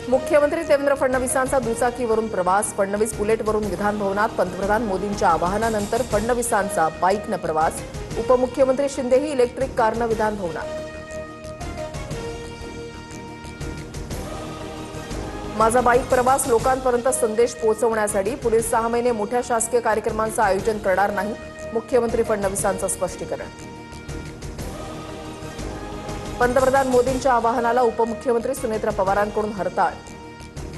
मुख्यमंत्री देवेंद्र फडणवीसांचा दुचाकीवरून प्रवास. फडणवीस बुलेटवरून विधान भवनात. पंतप्रधान मोदींच्या आवाहनानंतर फडणवीसांचा बाईकनं प्रवास. उपमुख्यमंत्री शिंदेही इलेक्ट्रिक कारनं विधान भवनात. माझा बाईक प्रवास लोकांपर्यंत संदेश पोहोचवण्यासाठी. पुढील 6 महिने मोठ्या शासकीय कार्यक्रमांचं आयोजन करणार नाही. मुख्यमंत्री फडणवीसांचं स्पष्टीकरण. पंतप्रधान मोदींच्या आवाहनाला उपमुख्यमंत्री सुनेत्रा पवारांकडून हरताळ.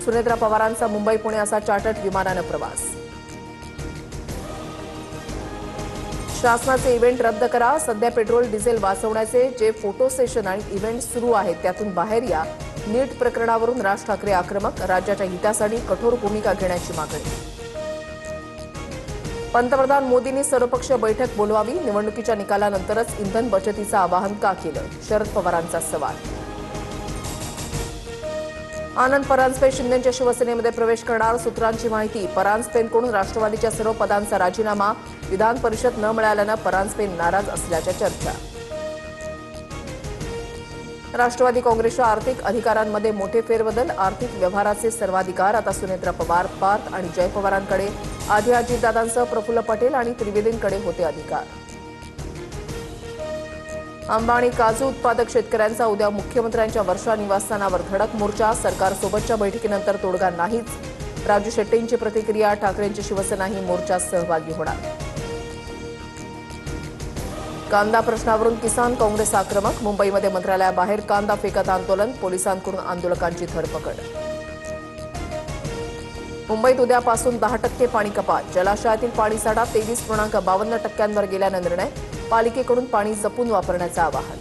सुनेत्रा पवारांचा मुंबई पुणे असा चार्टर्ड विमानानं प्रवास. शासनाचे इव्हेंट रद्द करा. सध्या पेट्रोल डिझेल वाचवण्याचे जे फोटो सेशन आणि इव्हेंट सुरू आहेत त्यातून बाहेर या. नीट प्रकरणावरून राज ठाकरे आक्रमक. राज्याच्या हितासाठी कठोर भूमिका घेण्याची मागणी. पंतप्रधान मोदींनी सर्वपक्षीय बैठक बोलवावी. निवडणुकीच्या निकालानंतरच इंधन बचतीचं आवाहन का केलं? शरद पवारांचा सवाल. आनंद परांजपे शिंदेच्या शिवसेनेमध्ये प्रवेश करणार. सूत्रांची माहिती. परांजपेंकडून राष्ट्रवादीच्या सर्व पदांचा राजीनामा. विधान परिषद न मिळाल्यानं परांजपे नाराज असल्याच्या चर्चा. राष्ट्रवादी काँग्रेसच्या आर्थिक अधिकारांमध्ये मोठे फेरबदल. आर्थिक व्यवहाराचे सर्वाधिकार आता सुनेत्रा पवार, पार्थ आणि जय पवारांकडे. आधी अजितदादांसह प्रफुल्ल पटेल आणि त्रिवेदींकडे होते अधिकार. आंबा आणि काजू उत्पादक शेतकऱ्यांचा उद्या मुख्यमंत्र्यांच्या वर्षा निवासस्थानावर धडक मोर्चा. सरकारसोबतच्या बैठकीनंतर तोडगा नाहीच. राजू शेट्टींची प्रतिक्रिया. ठाकरेंची शिवसेनाही मोर्चात सहभागी होणार. कांदा प्रश्नावरून किसान काँग्रेस आक्रमक. मुंबईमध्ये मंत्रालयाबाहेर कांदा फेकत आंदोलन. पोलिसांकडून आंदोलकांची धरपकड. मुंबईत उद्यापासून 10% पाणी कपात. जलाशयातील पाणीसाठा 23.52% गेल्यानं निर्णय. पालिकेकडून पाणी जपून वापरण्याचं आवाहन.